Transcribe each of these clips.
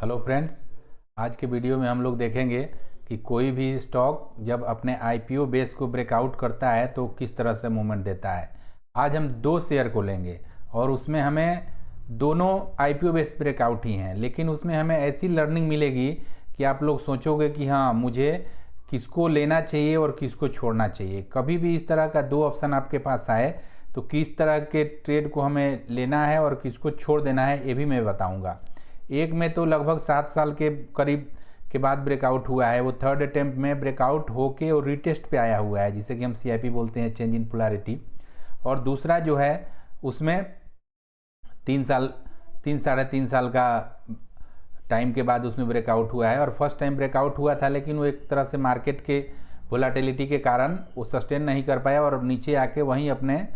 Hello friends, आज के video में हम लोग देखेंगे कि कोई भी स्टॉक जब अपने आईपीओ बेस को ब्रेकआउट करता है तो किस तरह से मूवमेंट देता है। आज हम दो शेयर को लेंगे और उसमें हमें दोनों आईपीओ बेस ब्रेकआउट ही हैं, लेकिन उसमें हमें ऐसी लर्निंग मिलेगी कि आप लोग सोचोगे कि हाँ, मुझे किसको लेना चाहिए और किसको छोड़ना चाहिए। कभी भी इस तरह का दो ऑप्शन आपके पास आए तो किस तरह के ट्रेड को हमें लेना है और किसको छोड़ देना है, ये भी मैं बताऊँगा। एक में तो लगभग 7 साल के करीब के बाद ब्रेकआउट हुआ है, वो थर्ड अटेम्प्ट में ब्रेकआउट होके और रिटेस्ट पे आया हुआ है, जिसे कि हम सीआईपी बोलते हैं, चेंज इन पोलैरिटी। और दूसरा जो है उसमें 3 साल 3 साढ़े 3 साल का टाइम के बाद उसमें ब्रेकआउट हुआ है। और फर्स्ट टाइम ब्रेकआउट हुआ था, लेकिन वो एक तरह से मार्केट के वोलाटिलिटी के कारण वो सस्टेन नहीं कर पाया और नीचे आके वहीं अपने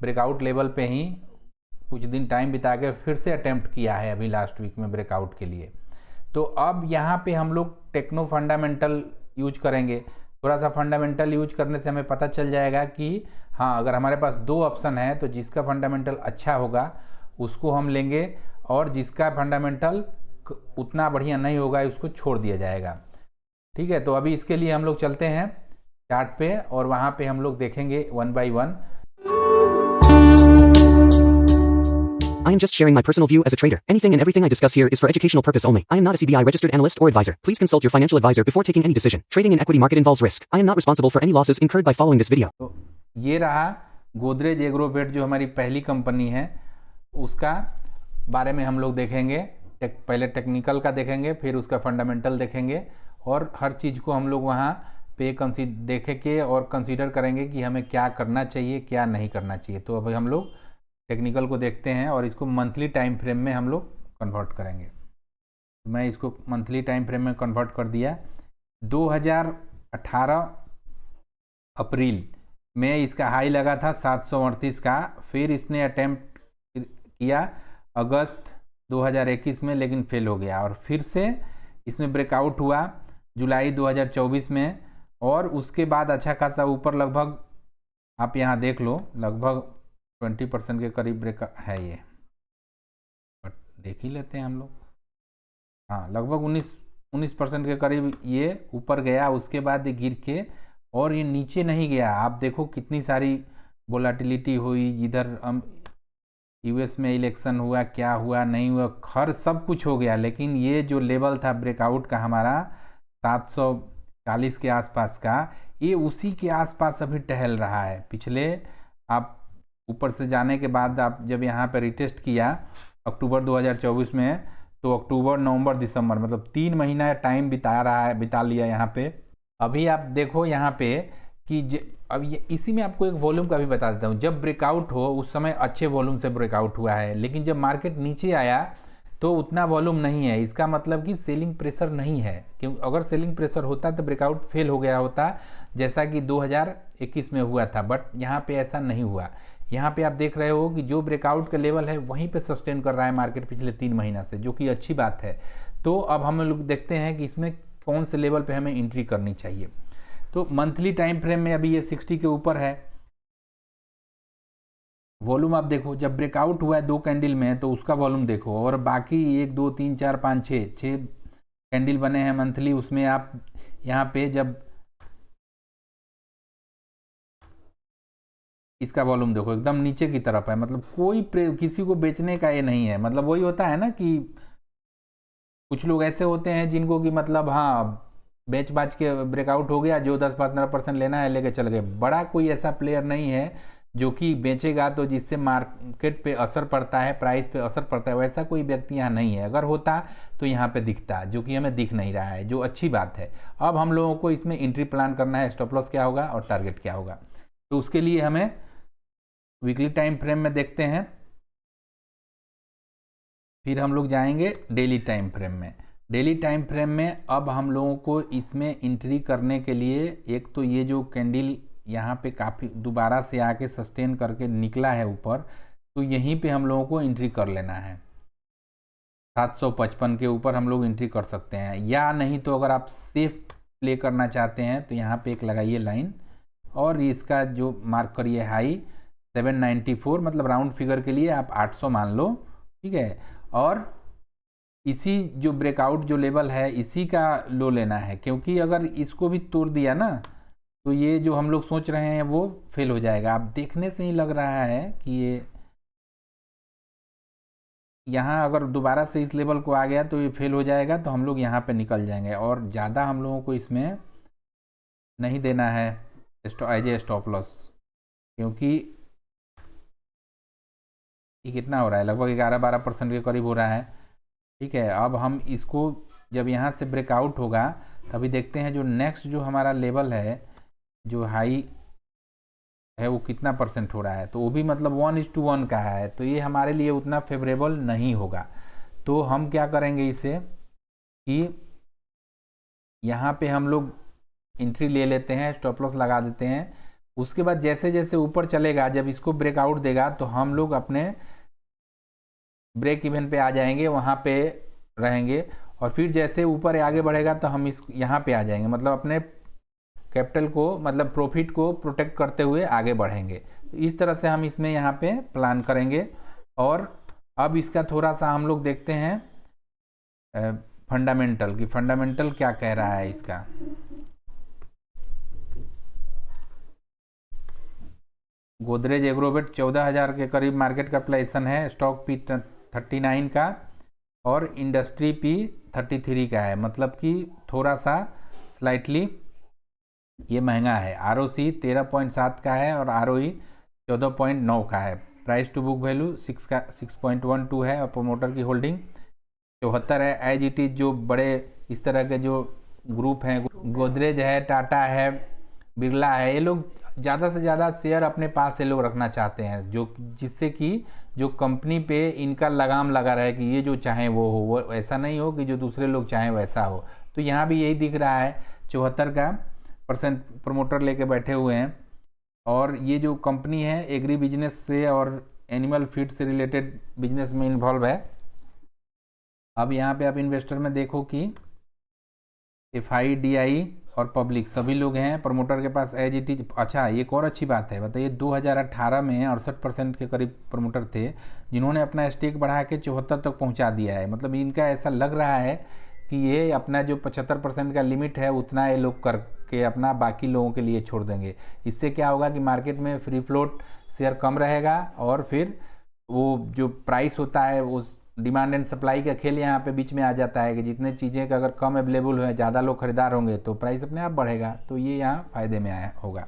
ब्रेकआउट लेवल पे ही कुछ दिन टाइम बिता के फिर से अटेम्प्ट किया है अभी लास्ट वीक में ब्रेकआउट के लिए। तो अब यहाँ पे हम लोग टेक्नो फंडामेंटल यूज करेंगे। थोड़ा सा फंडामेंटल यूज करने से हमें पता चल जाएगा कि हाँ, अगर हमारे पास दो ऑप्शन है तो जिसका फंडामेंटल अच्छा होगा उसको हम लेंगे और जिसका फंडामेंटल उतना बढ़िया नहीं होगा उसको छोड़ दिया जाएगा। ठीक है, तो अभी इसके लिए हम लोग चलते हैं चार्ट पे और वहाँ पे हम लोग देखेंगे one by one. I am just sharing my personal view as a trader. Anything and everything I discuss here is for educational purpose only. I am not a CBI registered analyst or advisor. Please consult your financial advisor before taking any decision. Trading in equity market involves risk. I am not responsible for any losses incurred by following this video. तो ये रहा गोदरेज एग्रोवेट, जो हमारी पहली company है, उसका बारे में हम लोग देखेंगे। पहले टेक्निकल का देखेंगे, फिर उसका फंडामेंटल देखेंगे और हर चीज़ को हम लोग वहाँ पे देखेंगे और कंसीडर करेंगे कि हमें क्या करना चाहिए क्या नहीं करना चाहिए। तो अब हम लोग टेक्निकल को देखते हैं और इसको मंथली टाइम फ्रेम में हम लोग कन्वर्ट करेंगे। मैं इसको मंथली टाइम फ्रेम में कन्वर्ट कर दिया। 2018 अप्रैल में इसका हाई लगा था 738 का, फिर इसने अटेम्प्ट किया अगस्त 2021 में, लेकिन फेल हो गया और फिर से इसमें ब्रेकआउट हुआ जुलाई 2024 में और उसके बाद अच्छा खासा ऊपर, लगभग आप यहाँ देख लो, लगभग 20% के करीब ब्रेक है ये, बट देख ही लेते हैं हम लोग। हाँ, लगभग 19% के करीब ये ऊपर गया, उसके बाद ये गिर के और ये नीचे नहीं गया। आप देखो कितनी सारी वोलाटिलिटी हुई, इधर यूएस में इलेक्शन हुआ, क्या हुआ नहीं हुआ, हर सब कुछ हो गया, लेकिन ये जो लेवल था ब्रेकआउट का हमारा 740 के आसपास का, ये उसी के आसपास अभी टहल रहा है। पिछले आप ऊपर से जाने के बाद आप जब यहाँ पर रिटेस्ट किया अक्टूबर 2024 में, तो अक्टूबर नवंबर दिसंबर मतलब 3 महीना टाइम बिता लिया यहाँ पे। अभी आप देखो यहाँ पे कि अब ये इसी में आपको एक वॉल्यूम का भी बता देता हूँ। जब ब्रेकआउट हो उस समय अच्छे वॉल्यूम से ब्रेकआउट हुआ है, लेकिन जब मार्केट नीचे आया तो उतना वॉल्यूम नहीं है। इसका मतलब कि सेलिंग प्रेशर नहीं है, क्योंकि अगर सेलिंग प्रेशर होता तो ब्रेकआउट फेल हो गया होता, जैसा कि 2021 में हुआ था, बट यहाँ पे ऐसा नहीं हुआ। यहाँ पे आप देख रहे हो कि जो ब्रेकआउट का लेवल है वहीं पे सस्टेन कर रहा है मार्केट पिछले 3 महीना से, जो कि अच्छी बात है। तो अब हम लोग देखते हैं कि इसमें कौन से लेवल पे हमें एंट्री करनी चाहिए। तो मंथली टाइम फ्रेम में अभी ये 60 के ऊपर है। वॉल्यूम आप देखो, जब ब्रेकआउट हुआ है 2 कैंडल में तो उसका वॉल्यूम देखो, और बाकी 1 2 3 4 5 6 कैंडल बने हैं मंथली, उसमें आप यहाँ पे जब इसका वॉल्यूम देखो एकदम नीचे की तरफ है, मतलब कोई किसी को बेचने का ये नहीं है। मतलब वही होता है ना कि कुछ लोग ऐसे होते हैं जिनको कि मतलब हाँ, बेच बाच के ब्रेकआउट हो गया, जो 10-15% लेना है लेके चल गए। बड़ा कोई ऐसा प्लेयर नहीं है जो कि बेचेगा तो जिससे मार्केट पे असर पड़ता है, प्राइस पे असर पड़ता है, वैसा कोई व्यक्ति यहाँ नहीं है। अगर होता तो यहाँ पे दिखता, जो कि हमें दिख नहीं रहा है, जो अच्छी बात है। अब हम लोगों को इसमें एंट्री प्लान करना है, स्टॉप लॉस क्या होगा और टारगेट क्या होगा। तो उसके लिए हमें वीकली टाइम फ्रेम में देखते हैं, फिर हम लोग जाएंगे डेली टाइम फ्रेम में। डेली टाइम फ्रेम में अब हम लोगों को इसमें एंट्री करने के लिए, एक तो ये जो कैंडल यहाँ पे काफ़ी दोबारा से आके सस्टेन करके निकला है ऊपर, तो यहीं पे हम लोगों को एंट्री कर लेना है। 755 के ऊपर हम लोग एंट्री कर सकते हैं, या नहीं तो अगर आप सेफ प्ले करना चाहते हैं तो यहाँ पे एक लगाइए लाइन और इसका जो मार्क करिए हाई 794, मतलब राउंड फिगर के लिए आप 800 मान लो, ठीक है। और इसी जो ब्रेकआउट जो लेवल है इसी का लो लेना है, क्योंकि अगर इसको भी तोड़ दिया ना तो ये जो हम लोग सोच रहे हैं वो फेल हो जाएगा। आप देखने से ही लग रहा है कि ये यहाँ अगर दोबारा से इस लेवल को आ गया तो ये फेल हो जाएगा, तो हम लोग यहाँ पे निकल जाएंगे और ज़्यादा हम लोगों को इसमें नहीं देना है एज ए स्टॉप लॉस, क्योंकि ये कितना हो रहा है, लगभग 11-12% के करीब हो रहा है। ठीक है, अब हम इसको जब यहाँ से ब्रेकआउट होगा तभी देखते हैं जो नेक्स्ट जो हमारा लेवल है जो हाई है वो कितना परसेंट हो रहा है, तो वो भी मतलब 1:1 का है, तो ये हमारे लिए उतना फेवरेबल नहीं होगा। तो हम क्या करेंगे इसे कि यहाँ पे हम लोग एंट्री ले लेते हैं, स्टॉप लॉस लगा देते हैं। उसके बाद जैसे जैसे ऊपर चलेगा, जब इसको ब्रेकआउट देगा तो हम लोग अपने ब्रेक इवन पे आ जाएंगे, वहाँ पे रहेंगे और फिर जैसे ऊपर आगे बढ़ेगा तो हम इस यहाँ पे आ जाएंगे, मतलब अपने कैपिटल को मतलब प्रॉफिट को प्रोटेक्ट करते हुए आगे बढ़ेंगे। इस तरह से हम इसमें यहाँ पे प्लान करेंगे। और अब इसका थोड़ा सा हम लोग देखते हैं फंडामेंटल की, फंडामेंटल क्या कह रहा है इसका। गोदरेज एग्रोवेट 14,000 के करीब मार्केट कैपिटलाइजेशन है, स्टॉक पी 39 का और इंडस्ट्री पी 33 का है, मतलब कि थोड़ा सा स्लाइटली ये महंगा है। ROC 13.7 का है और ROE 14.9 का है। प्राइस टू बुक वैल्यू 6.12 है और प्रोमोटर की होल्डिंग 74 है। एज इट इज जो बड़े इस तरह के जो ग्रुप हैं, गोदरेज है, टाटा है, बिरला है, ये लोग ज़्यादा से ज़्यादा शेयर अपने पास से लोग रखना चाहते हैं, जो जिससे कि जो कंपनी पे इनका लगाम लगा रहे कि ये जो चाहें वो हो, वो ऐसा नहीं हो कि जो दूसरे लोग चाहें वैसा हो। तो यहाँ भी यही दिख रहा है, 74% प्रमोटर लेके बैठे हुए हैं। और ये जो कंपनी है एग्री बिजनेस से और एनिमल फीड से रिलेटेड बिजनेस में इन्वॉल्व है। अब यहाँ पे आप इन्वेस्टर में देखो कि FIDI और पब्लिक सभी लोग हैं, प्रमोटर के पास एज इट इज। अच्छा, एक और अच्छी बात है, बताइए 2018 में 68% के करीब प्रमोटर थे, जिन्होंने अपना स्टेक बढ़ा के 74 तक पहुंचा दिया है। मतलब इनका ऐसा लग रहा है कि ये अपना जो 75% का लिमिट है उतना ये लोग करके अपना बाकी लोगों के लिए छोड़ देंगे। इससे क्या होगा कि मार्केट में फ्री फ्लोट शेयर कम रहेगा और फिर वो जो प्राइस होता है उस डिमांड एंड सप्लाई का खेल यहाँ पे बीच में आ जाता है कि जितने चीज़ें का अगर कम अवेलेबल है, ज़्यादा लोग खरीदार होंगे तो प्राइस अपने आप बढ़ेगा, तो ये यहाँ फ़ायदे में आया होगा।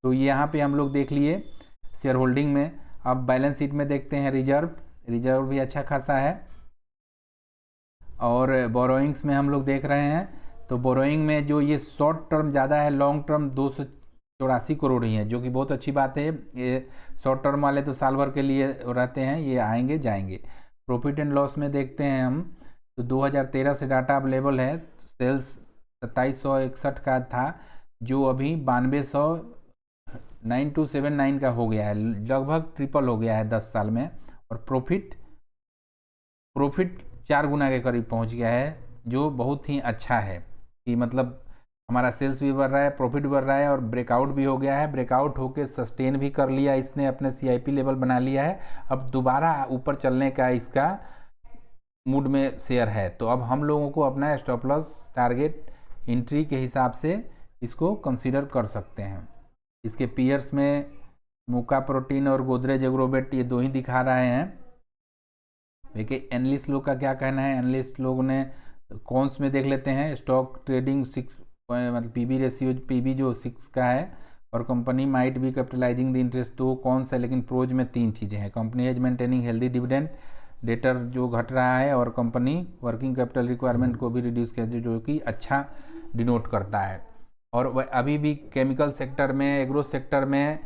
तो यहाँ पे हम लोग देख लिए शेयर होल्डिंग में। अब बैलेंस शीट में देखते हैं रिजर्व भी अच्छा खासा है। और बोरोइंग्स में हम लोग देख रहे हैं, तो बोरोइंग में जो ये शॉर्ट टर्म ज़्यादा है, लॉन्ग टर्म 284 करोड़ ही है, जो कि बहुत अच्छी बात है। ये शॉर्ट टर्म वाले तो साल भर के लिए रहते हैं, ये आएंगे जाएंगे। प्रॉफिट एंड लॉस में देखते हैं हम, तो 2013 से डाटा अवेलेबल है। सेल्स 2761 का था, जो अभी 92,279 का हो गया है, लगभग ट्रिपल हो गया है 10 साल में। और प्रॉफिट 4 गुना के करीब पहुंच गया है, जो बहुत ही अच्छा है कि मतलब हमारा सेल्स भी बढ़ रहा है, प्रॉफिट बढ़ रहा है और ब्रेकआउट भी हो गया है। ब्रेकआउट होके सस्टेन भी कर लिया इसने, अपने CIP लेवल बना लिया है। अब दोबारा ऊपर चलने का इसका मूड में शेयर है, तो अब हम लोगों को अपना स्टॉप लॉस टारगेट एंट्री के हिसाब से इसको कंसीडर कर सकते हैं। इसके पीयर्स में मुका प्रोटीन और गोदरेज एग्रोवेट ये दो ही दिखा रहे हैं। देखिए एनालिस्ट लोग का क्या कहना है, एनालिस्ट लोग ने कॉन्स में देख लेते हैं। स्टॉक ट्रेडिंग 6 मतलब PB रेशियो PB जो 6 का है, और कंपनी माइट भी कैपिटलाइजिंग द इंटरेस्ट, तो कौन सा, लेकिन प्रोज में 3 चीज़ें हैं। Company is maintaining healthy dividend, डेटर जो घट रहा है, और कंपनी वर्किंग कैपिटल रिक्वायरमेंट को भी रिड्यूस किया जो कि अच्छा डिनोट करता है। और वह अभी भी केमिकल सेक्टर में, एग्रो सेक्टर में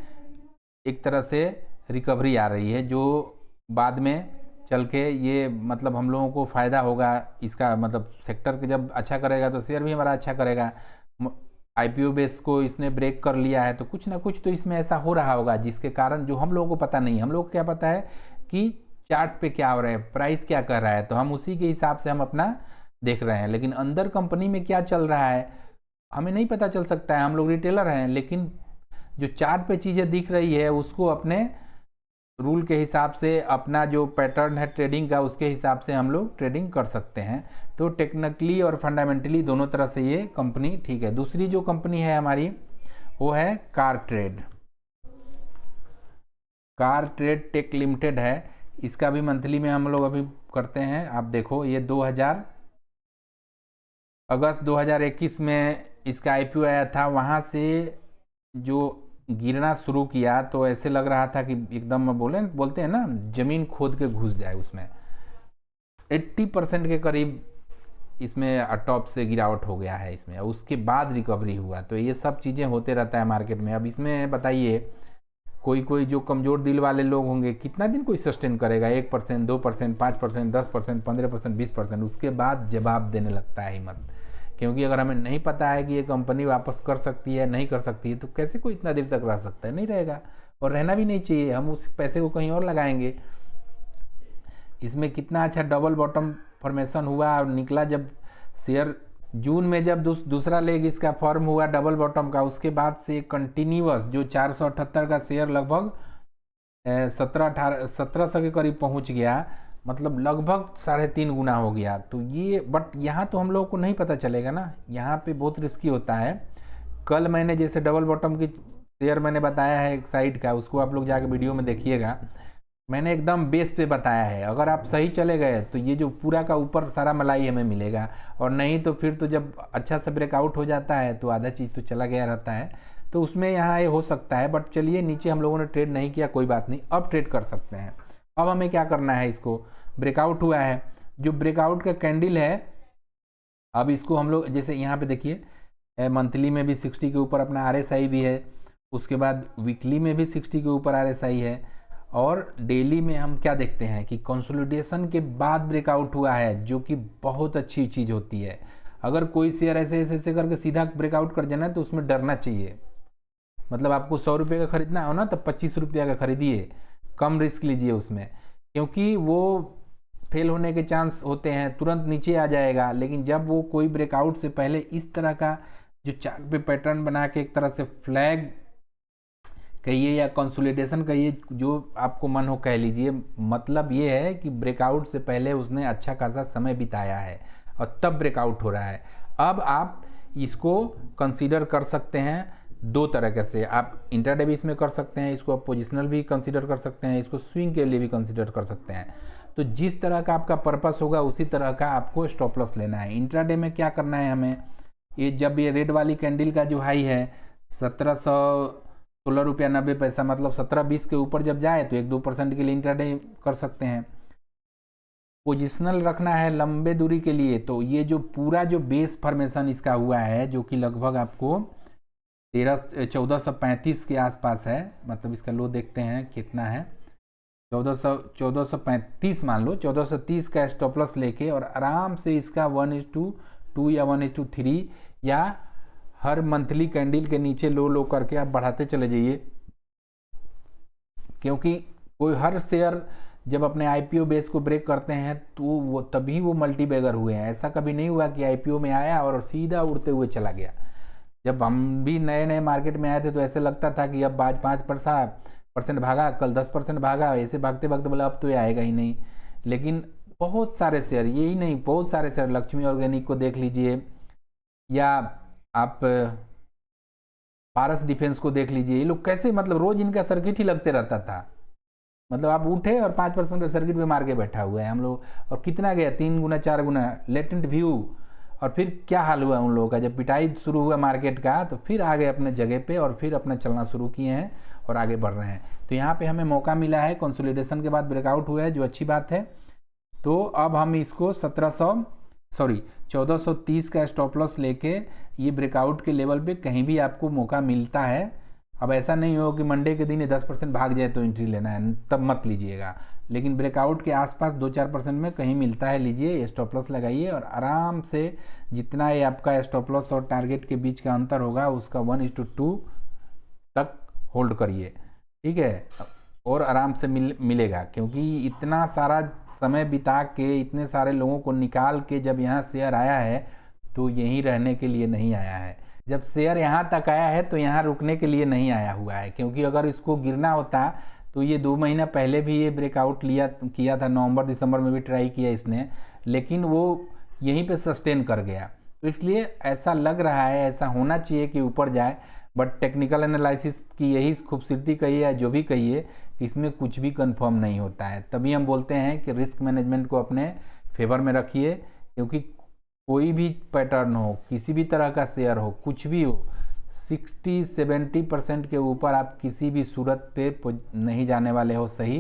एक तरह से रिकवरी आ रही है, जो बाद में चल के ये मतलब हम लोगों को फ़ायदा होगा इसका। मतलब सेक्टर के जब अच्छा करेगा तो शेयर भी हमारा अच्छा करेगा। IPO बेस को इसने ब्रेक कर लिया है, तो कुछ ना कुछ तो इसमें ऐसा हो रहा होगा जिसके कारण जो हम लोगों को पता नहीं। हम लोग को क्या पता है कि चार्ट पे क्या हो रहा है, प्राइस क्या कर रहा है, तो हम उसी के हिसाब से हम अपना देख रहे हैं। लेकिन अंदर कंपनी में क्या चल रहा है हमें नहीं पता चल सकता है, हम लोग रिटेलर हैं। लेकिन जो चार्ट पे चीज़ें दिख रही है उसको अपने रूल के हिसाब से अपना जो पैटर्न है ट्रेडिंग का उसके हिसाब से हम लोग ट्रेडिंग कर सकते हैं। तो टेक्निकली और फंडामेंटली दोनों तरह से ये कंपनी ठीक है। दूसरी जो कंपनी है हमारी वो है कार ट्रेड टेक लिमिटेड है। इसका भी मंथली में हम लोग अभी करते हैं। आप देखो ये अगस्त 2021 में इसका आईपीओ आया था। वहाँ से जो गिरना शुरू किया तो ऐसे लग रहा था कि एकदम बोलते हैं ना जमीन खोद के घुस जाए उसमें। 80% के करीब इसमें टॉप से गिरावट हो गया है इसमें, उसके बाद रिकवरी हुआ। तो ये सब चीज़ें होते रहता है मार्केट में। अब इसमें बताइए कोई जो कमज़ोर दिल वाले लोग होंगे कितना दिन कोई सस्टेन करेगा? 1%, 2%, 5%, 10%, 15%, 20%, उसके बाद जवाब देने लगता है हिम्मत। क्योंकि अगर हमें नहीं पता है कि ये कंपनी वापस कर सकती है नहीं कर सकती है तो कैसे कोई इतना देर तक रह सकता है? नहीं रहेगा, और रहना भी नहीं चाहिए। हम उस पैसे को कहीं और लगाएंगे। इसमें कितना अच्छा डबल बॉटम फॉर्मेशन हुआ और निकला जब शेयर जून में जब दूसरा लेग इसका फॉर्म हुआ डबल बॉटम का, उसके बाद से कंटिन्यूअस जो 478 का शेयर लगभग 1700 के करीब पहुंच गया, मतलब लगभग 3.5 गुना हो गया। तो ये बट यहाँ तो हम लोगों को नहीं पता चलेगा ना, यहाँ पे बहुत रिस्की होता है। कल मैंने जैसे डबल बॉटम की शेयर मैंने बताया है एक साइड का, उसको आप लोग जाके वीडियो में देखिएगा। मैंने एकदम बेस पे बताया है। अगर आप सही चले गए तो ये जो पूरा का ऊपर सारा मलाई हमें मिलेगा, और नहीं तो फिर तो जब अच्छा से ब्रेकआउट हो जाता है तो आधा चीज़ तो चला गया रहता है। तो उसमें यहाँ ये हो सकता है। बट चलिए, नीचे हम लोगों ने ट्रेड नहीं किया, कोई बात नहीं, अब ट्रेड कर सकते हैं। अब हमें क्या करना है, इसको ब्रेकआउट हुआ है, जो ब्रेकआउट का कैंडल है, अब इसको हम लोग जैसे यहाँ पे देखिए मंथली में भी 60 के ऊपर अपना RSI भी है, उसके बाद वीकली में भी 60 के ऊपर RSI है, और डेली में हम क्या देखते हैं कि कंसोलिडेशन के बाद ब्रेकआउट हुआ है, जो कि बहुत अच्छी चीज़ होती है। अगर कोई शेयर ऐसे करके सीधा ब्रेकआउट कर जाना तो उसमें डरना चाहिए। मतलब आपको 100 रुपये का खरीदना हो ना तो 25 रुपये का खरीदिए, कम रिस्क लीजिए उसमें, क्योंकि वो फेल होने के चांस होते हैं, तुरंत नीचे आ जाएगा। लेकिन जब वो कोई ब्रेकआउट से पहले इस तरह का जो चार्ट पे पैटर्न बना के एक तरह से फ्लैग कहिए या कंसोलिडेशन कहिए, जो आपको मन हो कह लीजिए, मतलब ये है कि ब्रेकआउट से पहले उसने अच्छा खासा समय बिताया है और तब ब्रेकआउट हो रहा है। अब आप इसको कंसीडर कर सकते हैं दो तरीके से। आप इंट्राडे भी इसमें कर सकते हैं, इसको आप पोजिशनल भी कंसीडर कर सकते हैं, इसको स्विंग के लिए भी कंसीडर कर सकते हैं। तो जिस तरह का आपका पर्पस होगा उसी तरह का आपको स्टॉप लॉस लेना है। इंट्राडे में क्या करना है हमें, ये जब ये रेड वाली कैंडल का जो हाई है 1716 रुपया 90 पैसा, मतलब 1720 के ऊपर जब जाए तो 1-2% के लिए इंट्राडे कर सकते हैं। पोजिशनल रखना है लंबे दूरी के लिए, तो ये जो पूरा जो बेस फॉर्मेशन इसका हुआ है, जो कि लगभग आपको 1435 के आसपास है, मतलब इसका लो देखते हैं कितना है, 1435 मान लो, 1430 का स्टॉप लॉस लेके और आराम से इसका 1:2 या 1:3 या हर मंथली कैंडल के नीचे लो करके आप बढ़ाते चले जाइए। क्योंकि कोई हर शेयर जब अपने आईपीओ बेस को ब्रेक करते हैं तो वो तभी वो मल्टी बैगर हुए हैं। ऐसा कभी नहीं हुआ कि आईपीओ में आया और सीधा उड़ते हुए चला गया। जब हम भी नए नए मार्केट में आए थे तो ऐसे लगता था कि अब आज 5% भागा, कल 10% भागा, ऐसे भागते भागते बोला अब तो ये आएगा ही नहीं। लेकिन बहुत सारे शेयर, यही नहीं बहुत सारे शेयर, लक्ष्मी ऑर्गेनिक को देख लीजिए या आप पारस डिफेंस को देख लीजिए, ये लोग कैसे, मतलब रोज इनका सर्किट ही लगते रहता था। मतलब आप उठे और 5% का सर्किट पे मार के बैठा हुआ है हम लोग, और कितना गया 3 गुना 4 गुना लेटेंट व्यू। और फिर क्या हाल हुआ उन लोगों का, जब पिटाई शुरू हुआ मार्केट का तो फिर आ गए अपने जगह पे और फिर अपना चलना शुरू किए हैं और आगे बढ़ रहे हैं। तो यहाँ पे हमें मौका मिला है, कंसोलिडेशन के बाद ब्रेकआउट हुआ है, जो अच्छी बात है। तो अब हम इसको 1430 का स्टॉप लॉस लेके ये ब्रेकआउट के लेवल पे कहीं भी आपको मौका मिलता है। अब ऐसा नहीं हो कि मंडे के दिन 10% भाग जाए तो एंट्री लेना है, तब मत लीजिएगा। लेकिन ब्रेकआउट के आसपास 2-4% में कहीं मिलता है लीजिए, स्टॉप लॉस लगाइए और आराम से जितना ये आपका स्टॉप लॉस और टारगेट के बीच का अंतर होगा उसका 1:2 तक होल्ड करिए, ठीक है, और आराम से मिलेगा। क्योंकि इतना सारा समय बिता के इतने सारे लोगों को निकाल के जब यहाँ शेयर आया है तो यहीं रहने के लिए नहीं आया है। जब शेयर यहाँ तक आया है तो यहाँ रुकने के लिए नहीं आया हुआ है, क्योंकि अगर इसको गिरना होता तो ये 2 महीना पहले भी ये ब्रेकआउट किया था, नवंबर दिसंबर में भी ट्राई किया इसने, लेकिन वो यहीं पे सस्टेन कर गया। तो इसलिए ऐसा लग रहा है, ऐसा होना चाहिए कि ऊपर जाए, बट टेक्निकल एनालिसिस की यही खूबसूरती कही है, जो भी कहिए, इसमें कुछ भी कंफर्म नहीं होता है। तभी हम बोलते हैं कि रिस्क मैनेजमेंट को अपने फेवर में रखिए, क्योंकि कोई भी पैटर्न हो, किसी भी तरह का शेयर हो, कुछ भी हो, 60-70% के ऊपर आप किसी भी सूरत पे नहीं जाने वाले हो सही।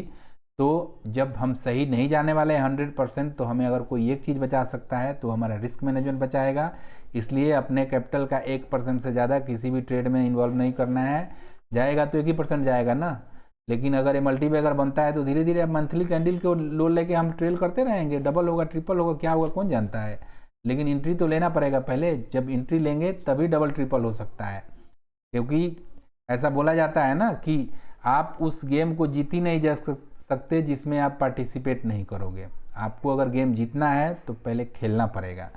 तो जब हम सही नहीं जाने वाले 100%, तो हमें अगर कोई एक चीज़ बचा सकता है तो हमारा रिस्क मैनेजमेंट बचाएगा। इसलिए अपने कैपिटल का 1% से ज़्यादा किसी भी ट्रेड में इन्वॉल्व नहीं करना है। जाएगा तो 1% जाएगा ना, लेकिन अगर ये मल्टीबैगर बनता है तो धीरे धीरे अब मंथली कैंडल को लो लेके हम ट्रेल करते रहेंगे, डबल होगा, ट्रिपल होगा, क्या होगा कौन जानता है। लेकिन एंट्री तो लेना पड़ेगा पहले, जब एंट्री लेंगे तभी डबल ट्रिपल हो सकता है। क्योंकि ऐसा बोला जाता है ना कि आप उस गेम को जीत ही नहीं जा सकते जिसमें आप पार्टिसिपेट नहीं करोगे। आपको अगर गेम जीतना है तो पहले खेलना पड़ेगा,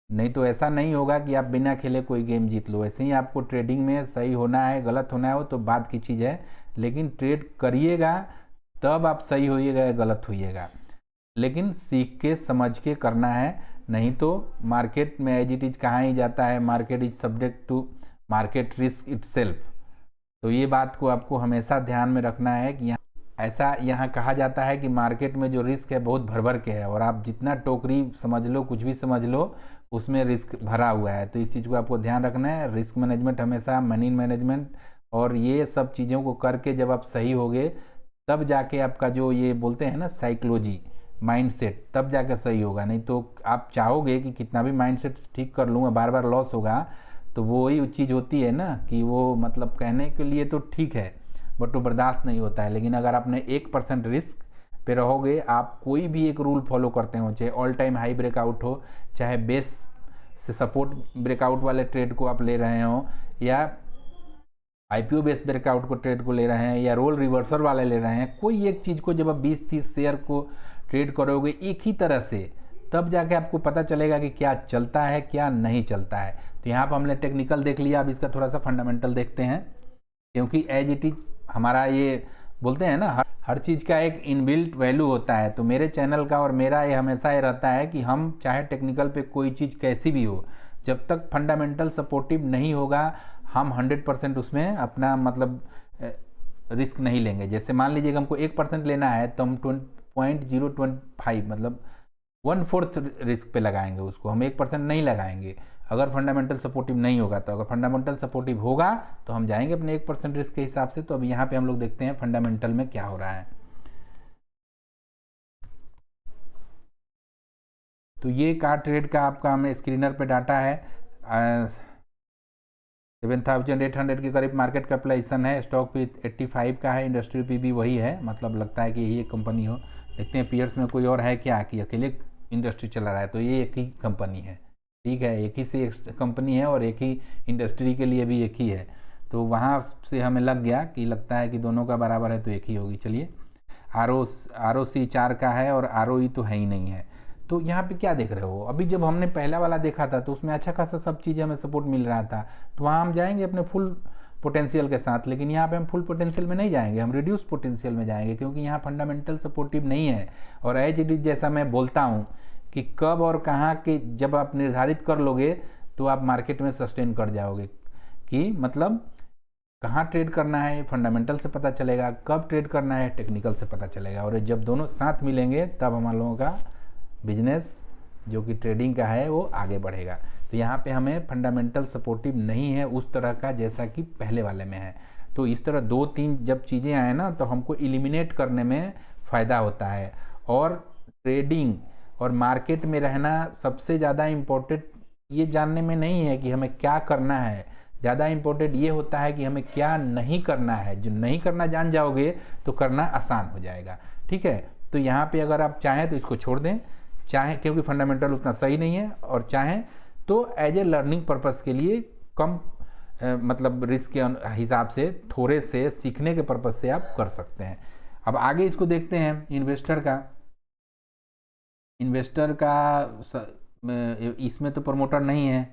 नहीं तो ऐसा नहीं होगा कि आप बिना खेले कोई गेम जीत लो। ऐसे ही आपको ट्रेडिंग में सही होना है, गलत होना है वो तो बात की चीज़ है, लेकिन ट्रेड करिएगा तब आप सही होइएगा या गलत होइएगा, लेकिन सीख के समझ के करना है। नहीं तो मार्केट में एज इट इज कहाँ ही जाता है, market is subject to market risk itself. तो ये बात को आपको हमेशा ध्यान में रखना है कि यहाँ कहा जाता है कि मार्केट में जो रिस्क है बहुत भर भर के है, और आप जितना टोकरी समझ लो, कुछ भी समझ लो, उसमें रिस्क भरा हुआ है। तो इस चीज़ को आपको ध्यान रखना है। रिस्क मैनेजमेंट हमेशा, मनी मैनेजमेंट और ये सब चीज़ों को करके जब आप सही होगे तब जाके आपका जो ये बोलते हैं ना साइकोलॉजी, माइंडसेट, तब जाकर सही होगा। नहीं तो आप चाहोगे कि कितना भी माइंडसेट ठीक कर लूँगा, बार बार लॉस होगा, तो वो वही चीज़ होती है ना कि वो मतलब कहने के लिए तो ठीक है बट वो बर्दाश्त नहीं होता है। लेकिन अगर आपने 1% रिस्क पे रहोगे, आप कोई भी एक रूल फॉलो करते हो, चाहे ऑल टाइम हाई ब्रेकआउट हो, चाहे बेस से सपोर्ट ब्रेकआउट वाले ट्रेड को आप ले रहे हो, या आईपीओ बेस ब्रेकआउट को ट्रेड को ले रहे हैं, या रोल रिवर्सल वाले ले रहे हैं, कोई एक चीज़ को जब आप 20-30 शेयर को ट्रेड करोगे एक ही तरह से, तब जाके आपको पता चलेगा कि क्या चलता है क्या नहीं चलता है। तो यहाँ पर हमने टेक्निकल देख लिया, अब इसका थोड़ा सा फंडामेंटल देखते हैं, क्योंकि एज इट इज हमारा ये बोलते हैं ना, हर चीज़ का एक इनबिल्ट वैल्यू होता है। तो मेरे चैनल का और मेरा ये हमेशा ये रहता है कि हम चाहे टेक्निकल पे कोई चीज़ कैसी भी हो, जब तक फंडामेंटल सपोर्टिव नहीं होगा हम 100% उसमें अपना मतलब रिस्क नहीं लेंगे। जैसे मान लीजिएगा हमको 1% लेना है तो हम 0.025 मतलब 1/4 रिस्क पे लगाएंगे उसको, हम 1% नहीं लगाएंगे अगर फंडामेंटल सपोर्टिव नहीं होगा। तो अगर फंडामेंटल सपोर्टिव होगा तो हम जाएंगे अपने 1% रिस्क के हिसाब से। तो अब यहाँ पे हम लोग देखते हैं फंडामेंटल में क्या हो रहा है। तो ये कार ट्रेड का आपका हमें स्क्रीनर पे डाटा है, 7,800 के करीब मार्केट कैपिटलाइजेशन है, स्टॉक भी 85 का है, इंडस्ट्री पी भी वही है, मतलब लगता है कि यही एक कंपनी हो। देखते हैं पीयर्स में कोई और है क्या कि अकेले इंडस्ट्री चला रहा है, तो ये एक ही कंपनी है, ठीक है, एक ही से एक कंपनी है और एक ही इंडस्ट्री के लिए भी एक ही है। तो वहाँ से हमें लग गया कि लगता है कि दोनों का बराबर है तो एक ही होगी। चलिए, ROC 4 का है और ROE तो है ही नहीं है। तो यहाँ पे क्या देख रहे हो, अभी जब हमने पहला वाला देखा था तो उसमें अच्छा खासा सब चीज़ें हमें सपोर्ट मिल रहा था, तो वहाँ हम जाएंगे अपने फुल पोटेंशियल के साथ। लेकिन यहाँ पे हम फुल पोटेंशियल में नहीं जाएंगे, हम रिड्यूस पोटेंशियल में जाएंगे, क्योंकि यहाँ फंडामेंटल सपोर्टिव नहीं है। और एज इट इज जैसा मैं बोलता हूँ कि कब और कहाँ के जब आप निर्धारित कर लोगे तो आप मार्केट में सस्टेन कर जाओगे, कि मतलब कहाँ ट्रेड करना है फंडामेंटल से पता चलेगा, कब ट्रेड करना है टेक्निकल से पता चलेगा, और जब दोनों साथ मिलेंगे तब हम लोगों का बिजनेस जो कि ट्रेडिंग का है वो आगे बढ़ेगा। तो यहाँ पे हमें फंडामेंटल सपोर्टिव नहीं है उस तरह का जैसा कि पहले वाले में है। तो इस तरह 2-3 जब चीज़ें आए ना तो हमको एलिमिनेट करने में फ़ायदा होता है। और ट्रेडिंग और मार्केट में रहना सबसे ज़्यादा इम्पोर्टेंट ये जानने में नहीं है कि हमें क्या करना है, ज़्यादा इम्पोर्टेंट ये होता है कि हमें क्या नहीं करना है। जो नहीं करना जान जाओगे तो करना आसान हो जाएगा, ठीक है। तो यहाँ पे अगर आप चाहें तो इसको छोड़ दें, चाहें क्योंकि फंडामेंटल उतना सही नहीं है, और चाहें तो एज ए लर्निंग पर्पस के लिए कम मतलब रिस्क के हिसाब से थोड़े से सीखने के पर्पस से आप कर सकते हैं। अब आगे इसको देखते हैं इन्वेस्टर का इसमें तो प्रमोटर नहीं है,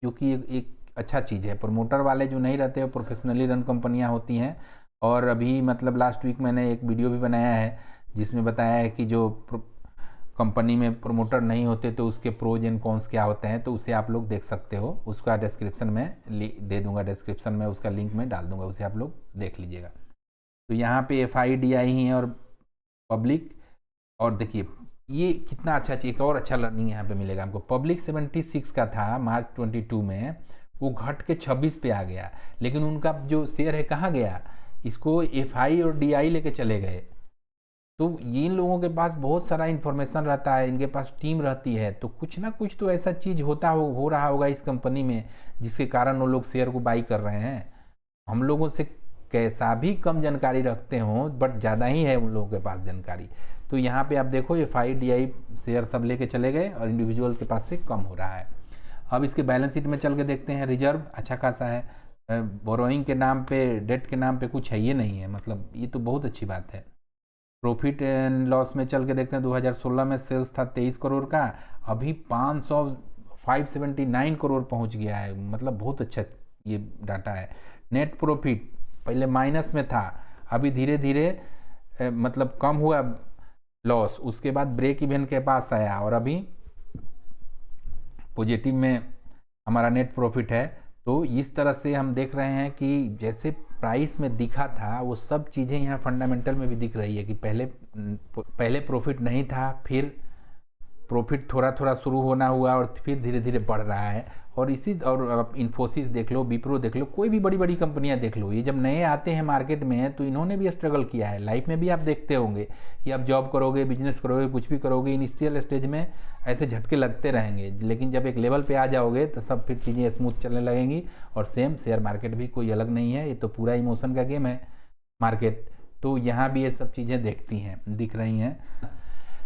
क्योंकि एक अच्छा चीज़ है। प्रमोटर वाले जो नहीं रहते वो प्रोफेशनली रन कंपनियां होती हैं, और अभी मतलब लास्ट वीक मैंने एक वीडियो भी बनाया है जिसमें बताया है कि जो कंपनी में प्रमोटर नहीं होते तो उसके प्रोज एंड कॉन्स क्या होते हैं, तो उसे आप लोग देख सकते हो। उसका डिस्क्रिप्शन में दे दूंगा, डिस्क्रिप्शन में उसका लिंक में डाल दूंगा, उसे आप लोग देख लीजिएगा। तो यहाँ पे FIDI ही है और पब्लिक, और देखिए ये कितना अच्छा चीज़, एक और अच्छा लर्निंग यहाँ पे मिलेगा हमको। पब्लिक 76 का था मार्च 22 में, वो घट के 26 पे आ गया, लेकिन उनका जो शेयर है कहाँ गया, इसको FI और DI लेके चले गए। तो इन लोगों के पास बहुत सारा इन्फॉर्मेशन रहता है, इनके पास टीम रहती है, तो कुछ ना कुछ तो ऐसा चीज़ हो रहा होगा इस कंपनी में जिसके कारण वो लोग शेयर को बाई कर रहे हैं। हम लोगों से कैसा भी कम जानकारी रखते हों, बट ज़्यादा ही है उन लोगों के पास जानकारी। तो यहाँ पे आप देखो FIDI शेयर सब लेके चले गए और इंडिविजुअल के पास से कम हो रहा है। अब इसके बैलेंस शीट में चल के देखते हैं। रिजर्व अच्छा खासा है, बोरोइंग के नाम पे, डेट के नाम पे कुछ है ये नहीं है, मतलब ये तो बहुत अच्छी बात है। प्रॉफिट एंड लॉस में चल के देखते हैं, 2016 में सेल्स था 23 करोड़ का, अभी 579 करोड़ पहुंच गया है, मतलब बहुत अच्छा ये डाटा है। नेट प्रॉफिट पहले माइनस में था, अभी धीरे धीरे मतलब कम हुआ लॉस, उसके बाद ब्रेक इवन के पास आया और अभी पॉजिटिव में हमारा नेट प्रॉफिट है। तो इस तरह से हम देख रहे हैं कि जैसे प्राइस में दिखा था वो सब चीज़ें यहाँ फंडामेंटल में भी दिख रही है कि पहले प्रॉफिट नहीं था, फिर प्रॉफिट थोड़ा थोड़ा शुरू होना हुआ और फिर धीरे धीरे बढ़ रहा है। और और इन्फोसिस देख लो, विप्रो देख लो, कोई भी बड़ी बड़ी कंपनियां देख लो, ये जब नए आते हैं मार्केट में तो इन्होंने भी स्ट्रगल किया है। लाइफ में भी आप देखते होंगे कि आप जॉब करोगे, बिजनेस करोगे, कुछ भी करोगे, इनिशियल स्टेज में ऐसे झटके लगते रहेंगे, लेकिन जब एक लेवल पे आ जाओगे तो सब फिर चीज़ें स्मूथ चलने लगेंगी। और सेम शेयर मार्केट भी कोई अलग नहीं है, ये तो पूरा इमोशन का गेम है मार्केट। तो यहाँ भी ये सब चीज़ें दिख रही हैं।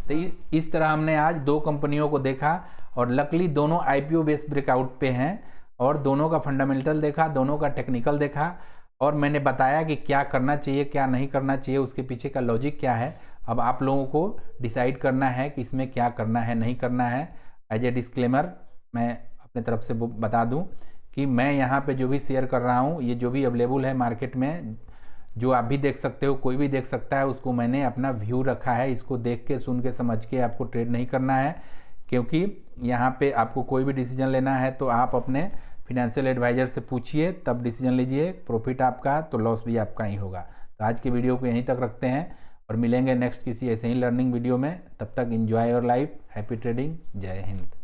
तो इस तरह हमने आज दो कंपनियों को देखा और लकली दोनों IPO बेस्ड ब्रेकआउट पे हैं और दोनों का फंडामेंटल देखा, दोनों का टेक्निकल देखा और मैंने बताया कि क्या करना चाहिए क्या नहीं करना चाहिए, उसके पीछे का लॉजिक क्या है। अब आप लोगों को डिसाइड करना है कि इसमें क्या करना है नहीं करना है। एज ए डिस्क्लेमर मैं अपने तरफ से बता दूं कि मैं यहाँ पे जो भी शेयर कर रहा हूँ, ये जो भी अवेलेबल है मार्केट में, जो आप भी देख सकते हो, कोई भी देख सकता है, उसको मैंने अपना व्यू रखा है। इसको देख के सुन के समझ के आपको ट्रेड नहीं करना है, क्योंकि यहाँ पे आपको कोई भी डिसीजन लेना है तो आप अपने फिनेंशियल एडवाइजर से पूछिए, तब डिसीजन लीजिए। प्रॉफिट आपका तो लॉस भी आपका ही होगा। तो आज के वीडियो को यहीं तक रखते हैं और मिलेंगे नेक्स्ट किसी ऐसे ही लर्निंग वीडियो में। तब तक enjoy your life, happy trading, जय हिंद।